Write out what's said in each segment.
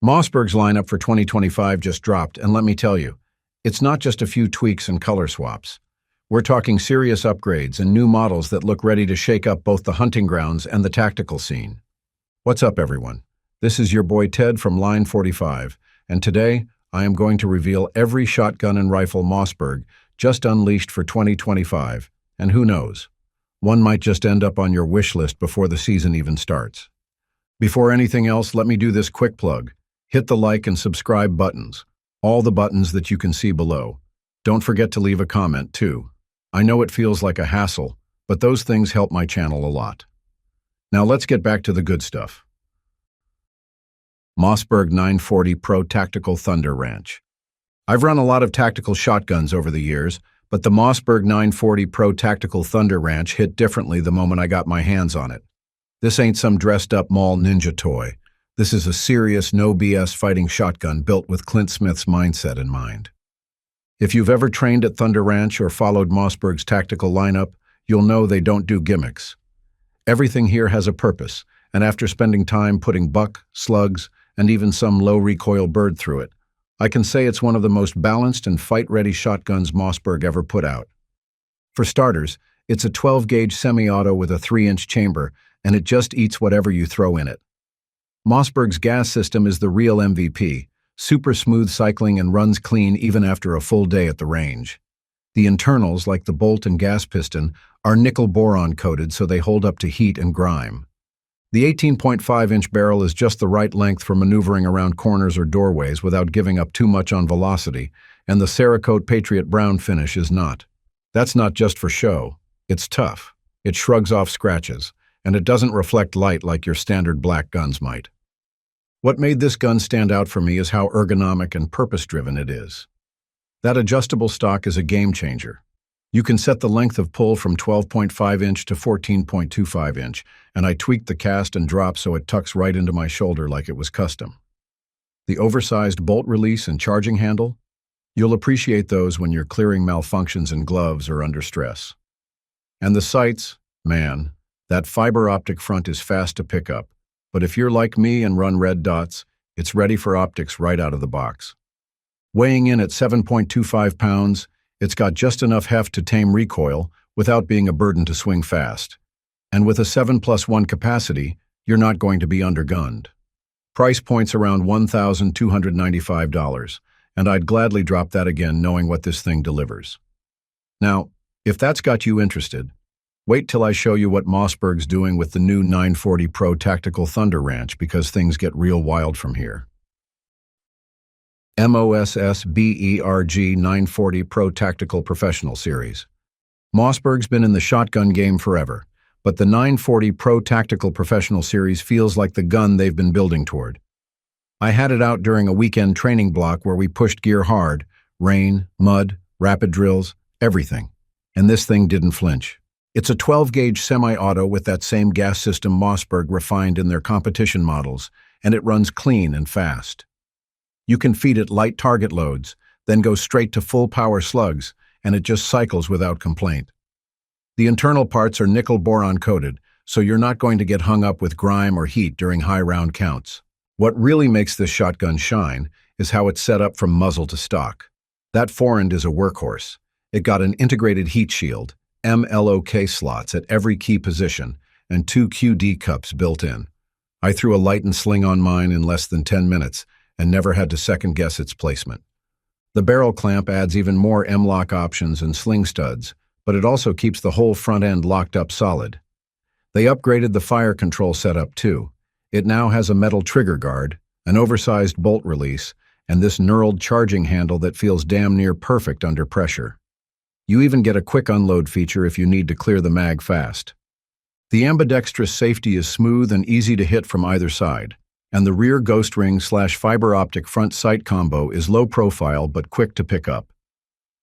Mossberg's lineup for 2025 just dropped, and let me tell you, it's not just a few tweaks and color swaps. We're talking serious upgrades and new models that look ready to shake up both the hunting grounds and the tactical scene. What's up, everyone? This is your boy Ted from Line 45, and today I am going to reveal every shotgun and rifle Mossberg just unleashed for 2025, and who knows, one might just end up on your wish list before the season even starts. Before anything else, let me do this quick plug. Hit the like and subscribe buttons, all the buttons that you can see below. Don't forget to leave a comment, too. I know it feels like a hassle, but those things help my channel a lot. Now let's get back to the good stuff. Mossberg 940 Pro Tactical Thunder Ranch. I've run a lot of tactical shotguns over the years, but the Mossberg 940 Pro Tactical Thunder Ranch hit differently the moment I got my hands on it. This ain't some dressed-up mall ninja toy. This is a serious, no-BS fighting shotgun built with Clint Smith's mindset in mind. If you've ever trained at Thunder Ranch or followed Mossberg's tactical lineup, you'll know they don't do gimmicks. Everything here has a purpose, and after spending time putting buck, slugs, and even some low-recoil bird through it, I can say it's one of the most balanced and fight-ready shotguns Mossberg ever put out. For starters, it's a 12-gauge semi-auto with a 3-inch chamber, and it just eats whatever you throw in it. Mossberg's gas system is the real MVP, super smooth cycling and runs clean even after a full day at the range. The internals, like the bolt and gas piston, are nickel boron coated so they hold up to heat and grime. The 18.5-inch barrel is just the right length for maneuvering around corners or doorways without giving up too much on velocity, and the Cerakote Patriot Brown finish is not. That's not just for show. It's tough. It shrugs off scratches, and it doesn't reflect light like your standard black guns might. What made this gun stand out for me is how ergonomic and purpose-driven it is. That adjustable stock is a game-changer. You can set the length of pull from 12.5-inch to 14.25-inch, and I tweaked the cast and drop so it tucks right into my shoulder like it was custom. The oversized bolt release and charging handle? You'll appreciate those when you're clearing malfunctions in gloves or under stress. And the sights? Man, that fiber optic front is fast to pick up. But if you're like me and run red dots, it's ready for optics right out of the box. Weighing in at 7.25 pounds, it's got just enough heft to tame recoil without being a burden to swing fast. And with a 7+1 capacity, you're not going to be undergunned. Price point's around $1,295, and I'd gladly drop that again knowing what this thing delivers. Now, if that's got you interested, wait till I show you what Mossberg's doing with the new 940 Pro Tactical Thunder Ranch because things get real wild from here. Mossberg 940 Pro Tactical Professional Series. Mossberg's been in the shotgun game forever, but the 940 Pro Tactical Professional Series feels like the gun they've been building toward. I had it out during a weekend training block where we pushed gear hard, rain, mud, rapid drills, everything, and this thing didn't flinch. It's a 12-gauge semi-auto with that same gas system Mossberg refined in their competition models, and it runs clean and fast. You can feed it light target loads, then go straight to full-power slugs, and it just cycles without complaint. The internal parts are nickel boron coated, so you're not going to get hung up with grime or heat during high round counts. What really makes this shotgun shine is how it's set up from muzzle to stock. That forend is a workhorse. It got an integrated heat shield, MLOK slots at every key position, and 2 QD cups built in. I threw a light and sling on mine in less than 10 minutes and never had to second-guess its placement. The barrel clamp adds even more M-lock options and sling studs, but it also keeps the whole front end locked up solid. They upgraded the fire control setup too. It now has a metal trigger guard, an oversized bolt release, and this knurled charging handle that feels damn near perfect under pressure. You even get a quick unload feature if you need to clear the mag fast. The ambidextrous safety is smooth and easy to hit from either side, and the rear ghost ring/fiber optic front sight combo is low profile but quick to pick up.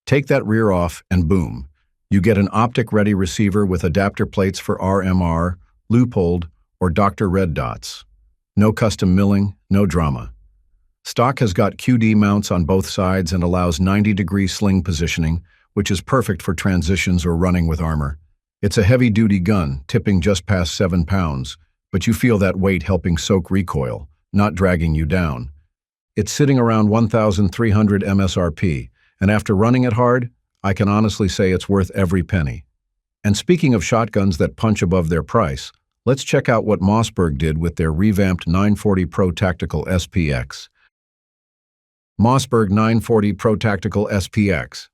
Take that rear off and boom, you get an optic-ready receiver with adapter plates for RMR, Leupold, or Dr. Red dots. No custom milling, no drama. Stock has got QD mounts on both sides and allows 90-degree sling positioning, which is perfect for transitions or running with armor. It's a heavy-duty gun, tipping just past 7 pounds, but you feel that weight helping soak recoil, not dragging you down. It's sitting around 1,300 MSRP, and after running it hard, I can honestly say it's worth every penny. And speaking of shotguns that punch above their price, let's check out what Mossberg did with their revamped 940 Pro Tactical SPX. Mossberg 940 Pro Tactical SPX.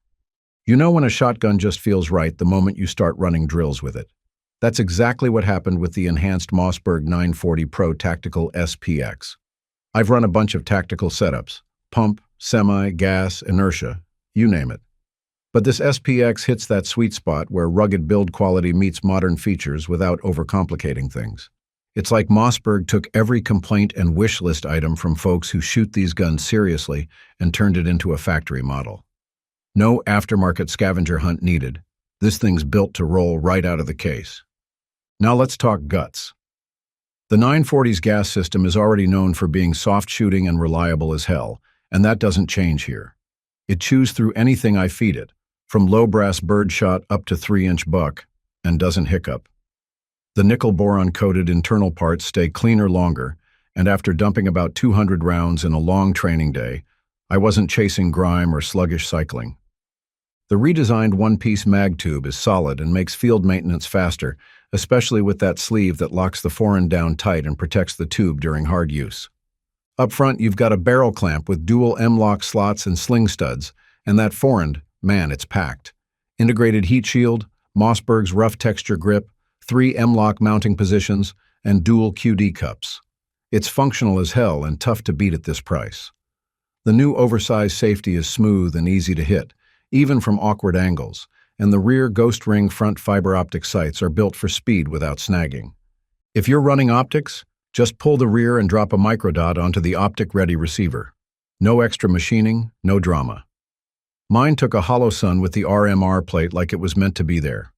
You know when a shotgun just feels right the moment you start running drills with it. That's exactly what happened with the enhanced Mossberg 940 Pro Tactical SPX. I've run a bunch of tactical setups: pump, semi, gas, inertia, you name it. But this SPX hits that sweet spot where rugged build quality meets modern features without overcomplicating things. It's like Mossberg took every complaint and wish list item from folks who shoot these guns seriously and turned it into a factory model. No aftermarket scavenger hunt needed. This thing's built to roll right out of the case. Now let's talk guts. The 940's gas system is already known for being soft shooting and reliable as hell, and that doesn't change here. It chews through anything I feed it, from low brass birdshot up to 3-inch buck, and doesn't hiccup. The nickel boron-coated internal parts stay cleaner longer, and after dumping about 200 rounds in a long training day, I wasn't chasing grime or sluggish cycling. The redesigned one-piece mag tube is solid and makes field maintenance faster, especially with that sleeve that locks the forend down tight and protects the tube during hard use. Up front, you've got a barrel clamp with dual M-lock slots and sling studs, and that forend, man, it's packed. Integrated heat shield, Mossberg's rough texture grip, 3 M-lock mounting positions, and dual QD cups. It's functional as hell and tough to beat at this price. The new oversized safety is smooth and easy to hit, even from awkward angles, and the rear ghost ring front fiber optic sights are built for speed without snagging. If you're running optics, just pull the rear and drop a microdot onto the optic-ready receiver. No extra machining, no drama. Mine took a hollow sun with the RMR plate like it was meant to be there.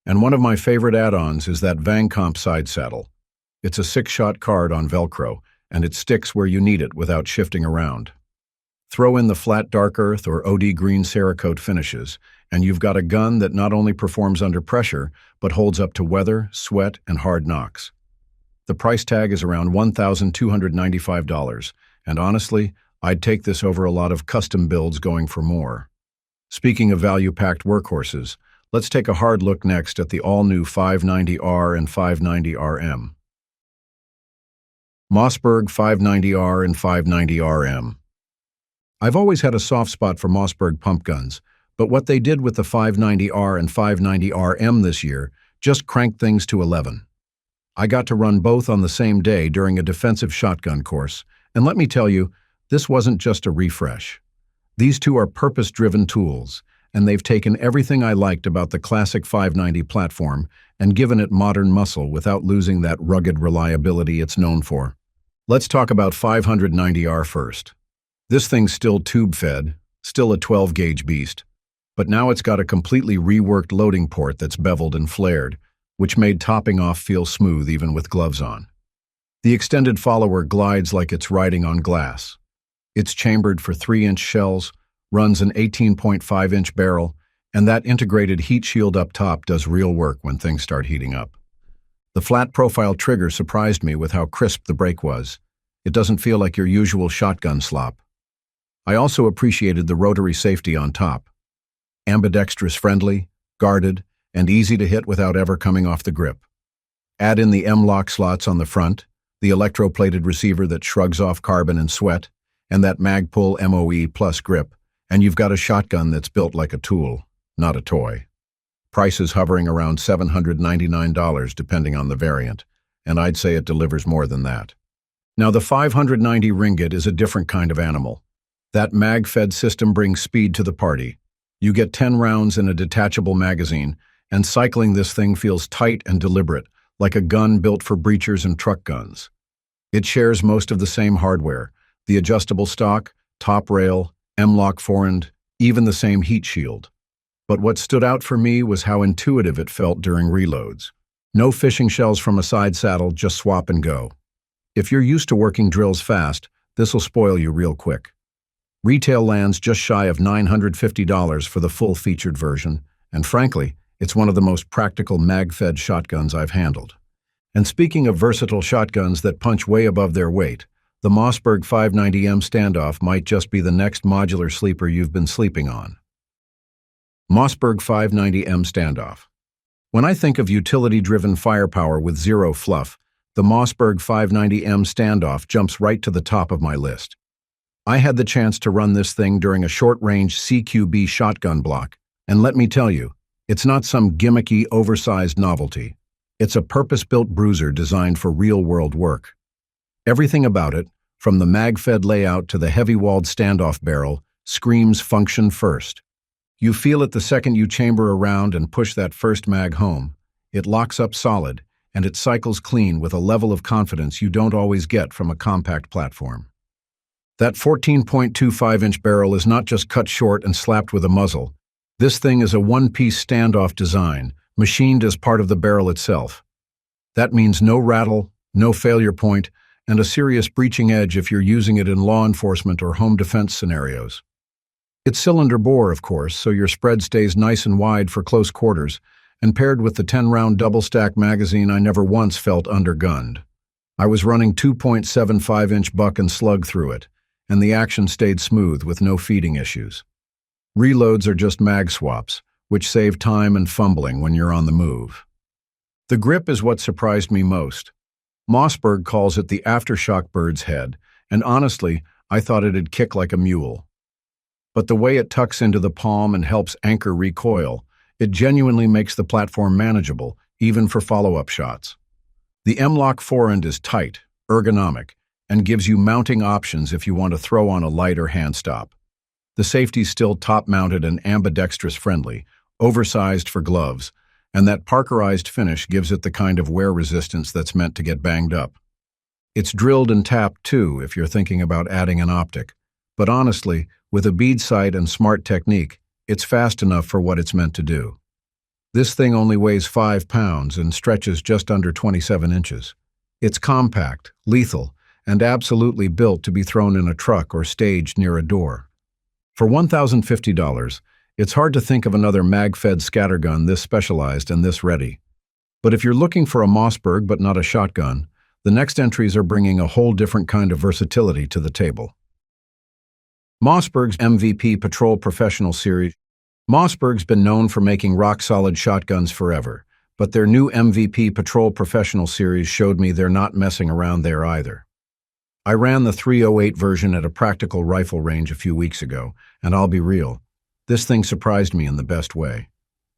And one of my favorite add-ons is that Vangcomp side saddle. It's a 6-shot card on Velcro, and it sticks where you need it without shifting around. Throw in the flat dark earth or OD green Cerakote finishes, and you've got a gun that not only performs under pressure, but holds up to weather, sweat, and hard knocks. The price tag is around $1,295, and honestly, I'd take this over a lot of custom builds going for more. Speaking of value-packed workhorses, let's take a hard look next at the all-new 590R and 590RM. Mossberg 590R and 590RM. I've always had a soft spot for Mossberg pump guns, but what they did with the 590R and 590RM this year just cranked things to 11. I got to run both on the same day during a defensive shotgun course, and let me tell you, this wasn't just a refresh. These two are purpose-driven tools, and they've taken everything I liked about the classic 590 platform and given it modern muscle without losing that rugged reliability it's known for. Let's talk about 590R first. This thing's still tube-fed, still a 12-gauge beast, but now it's got a completely reworked loading port that's beveled and flared, which made topping off feel smooth even with gloves on. The extended follower glides like it's riding on glass. It's chambered for 3-inch shells, runs an 18.5-inch barrel, and that integrated heat shield up top does real work when things start heating up. The flat-profile trigger surprised me with how crisp the break was. It doesn't feel like your usual shotgun slop. I also appreciated the rotary safety on top. Ambidextrous friendly, guarded, and easy to hit without ever coming off the grip. Add in the M-lock slots on the front, the electroplated receiver that shrugs off carbon and sweat, and that Magpul MOE Plus grip, and you've got a shotgun that's built like a tool, not a toy. Prices hovering around $799 depending on the variant, and I'd say it delivers more than that. Now the 590 ringgit is a different kind of animal. That mag-fed system brings speed to the party. You get 10 rounds in a detachable magazine, and cycling this thing feels tight and deliberate, like a gun built for breachers and truck guns. It shares most of the same hardware, the adjustable stock, top rail, M-lock forend, even the same heat shield. But what stood out for me was how intuitive it felt during reloads. No fishing shells from a side saddle, just swap and go. If you're used to working drills fast, this'll spoil you real quick. Retail lands just shy of $950 for the full-featured version, and frankly, it's one of the most practical mag-fed shotguns I've handled. And speaking of versatile shotguns that punch way above their weight, the Mossberg 590M standoff might just be the next modular sleeper you've been sleeping on. Mossberg 590M standoff. When I think of utility-driven firepower with zero fluff, the Mossberg 590M standoff jumps right to the top of my list. I had the chance to run this thing during a short-range CQB shotgun block, and let me tell you, it's not some gimmicky, oversized novelty. It's a purpose-built bruiser designed for real-world work. Everything about it, from the mag-fed layout to the heavy-walled standoff barrel, screams function first. You feel it the second you chamber around and push that first mag home. It locks up solid, and it cycles clean with a level of confidence you don't always get from a compact platform. That 14.25-inch barrel is not just cut short and slapped with a muzzle. This thing is a one-piece standoff design, machined as part of the barrel itself. That means no rattle, no failure point, and a serious breaching edge if you're using it in law enforcement or home defense scenarios. It's cylinder bore, of course, so your spread stays nice and wide for close quarters, and paired with the 10-round double-stack magazine, I never once felt undergunned. I was running 2.75-inch buck and slug through it, and the action stayed smooth with no feeding issues. Reloads are just mag swaps, which save time and fumbling when you're on the move. The grip is what surprised me most. Mossberg calls it the aftershock bird's head, and honestly, I thought it'd kick like a mule. But the way it tucks into the palm and helps anchor recoil, it genuinely makes the platform manageable, even for follow-up shots. The M-LOK forend is tight, ergonomic, and gives you mounting options if you want to throw on a light or hand stop. The safety's still top-mounted and ambidextrous-friendly, oversized for gloves, and that parkerized finish gives it the kind of wear resistance that's meant to get banged up. It's drilled and tapped, too, if you're thinking about adding an optic. But honestly, with a bead sight and smart technique, it's fast enough for what it's meant to do. This thing only weighs 5 pounds and stretches just under 27 inches. It's compact, lethal, and absolutely built to be thrown in a truck or staged near a door. For $1,050, it's hard to think of another mag-fed scattergun this specialized and this ready. But if you're looking for a Mossberg but not a shotgun, the next entries are bringing a whole different kind of versatility to the table. Mossberg's MVP Patrol Professional Series. Mossberg's been known for making rock-solid shotguns forever, but their new MVP Patrol Professional Series showed me they're not messing around there either. I ran the .308 version at a practical rifle range a few weeks ago, and I'll be real, this thing surprised me in the best way.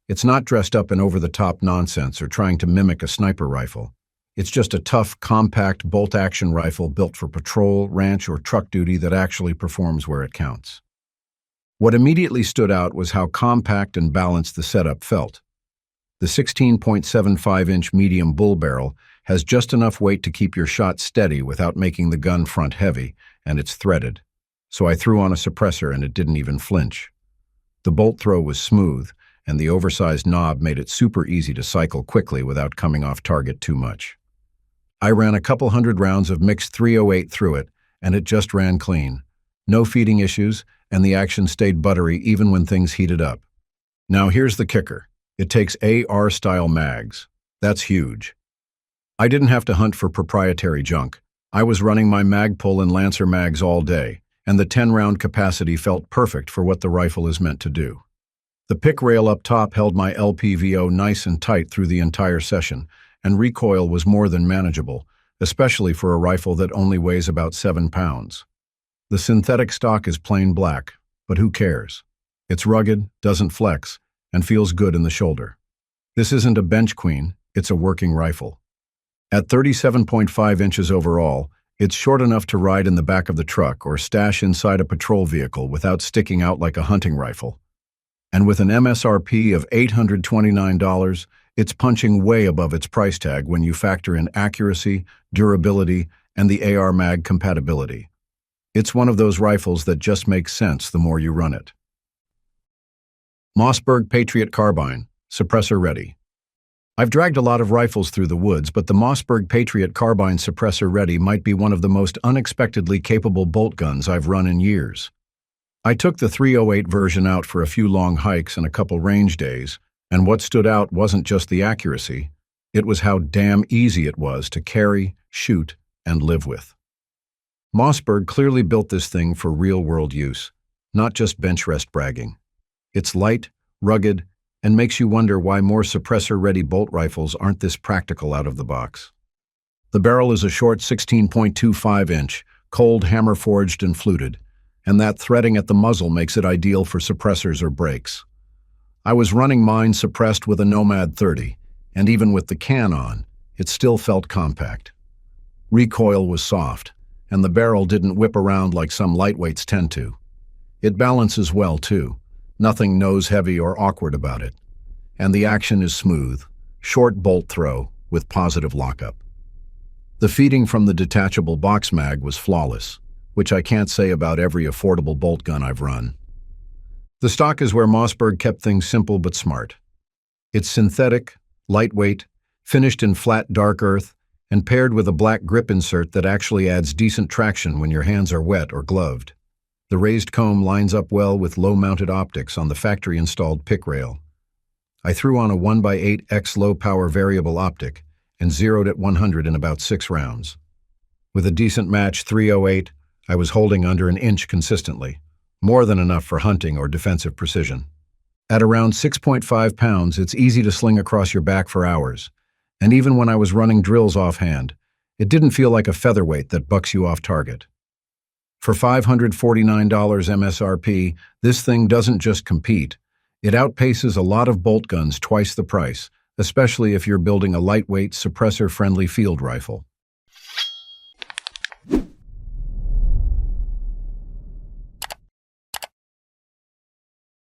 It's not dressed up in over-the-top nonsense or trying to mimic a sniper rifle. It's just a tough, compact, bolt-action rifle built for patrol, ranch, or truck duty that actually performs where it counts. What immediately stood out was how compact and balanced the setup felt. The 16.75-inch medium bull barrel has just enough weight to keep your shot steady without making the gun front heavy, and it's threaded. So I threw on a suppressor and it didn't even flinch. The bolt throw was smooth, and the oversized knob made it super easy to cycle quickly without coming off target too much. I ran a couple hundred rounds of mixed .308 through it, and it just ran clean. No feeding issues, and the action stayed buttery even when things heated up. Now here's the kicker. It takes AR-style mags. That's huge. I didn't have to hunt for proprietary junk. I was running my Magpul and Lancer mags all day, and the 10-round capacity felt perfect for what the rifle is meant to do. The pick rail up top held my LPVO nice and tight through the entire session, and recoil was more than manageable, especially for a rifle that only weighs about 7 pounds. The synthetic stock is plain black, but who cares? It's rugged, doesn't flex, and feels good in the shoulder. This isn't a bench queen, it's a working rifle. At 37.5 inches overall, it's short enough to ride in the back of the truck or stash inside a patrol vehicle without sticking out like a hunting rifle. And with an MSRP of $829, it's punching way above its price tag when you factor in accuracy, durability, and the AR mag compatibility. It's one of those rifles that just makes sense the more you run it. Mossberg Patriot Carbine, suppressor ready. I've dragged a lot of rifles through the woods, but the Mossberg Patriot Carbine suppressor ready might be one of the most unexpectedly capable bolt guns I've run in years. I took the .308 version out for a few long hikes and a couple range days, and what stood out wasn't just the accuracy, it was how damn easy it was to carry, shoot, and live with. Mossberg clearly built this thing for real-world use, not just bench rest bragging. It's light, rugged, and makes you wonder why more suppressor-ready bolt rifles aren't this practical out of the box. The barrel is a short 16.25-inch, cold hammer-forged and fluted, and that threading at the muzzle makes it ideal for suppressors or brakes. I was running mine suppressed with a Nomad 30, and even with the can on, it still felt compact. Recoil was soft, and the barrel didn't whip around like some lightweights tend to. It balances well, too. Nothing nose-heavy or awkward about it. And the action is smooth, short bolt throw with positive lockup. The feeding from the detachable box mag was flawless, which I can't say about every affordable bolt gun I've run. The stock is where Mossberg kept things simple but smart. It's synthetic, lightweight, finished in flat dark earth, and paired with a black grip insert that actually adds decent traction when your hands are wet or gloved. The raised comb lines up well with low-mounted optics on the factory-installed pick rail. I threw on a 1x8X low-power variable optic and zeroed at 100 in about 6 rounds. With a decent match 308, I was holding under an inch consistently, more than enough for hunting or defensive precision. At around 6.5 pounds, it's easy to sling across your back for hours, and even when I was running drills offhand, it didn't feel like a featherweight that bucks you off target. For $549 MSRP, this thing doesn't just compete, it outpaces a lot of bolt guns twice the price, especially if you're building a lightweight, suppressor-friendly field rifle.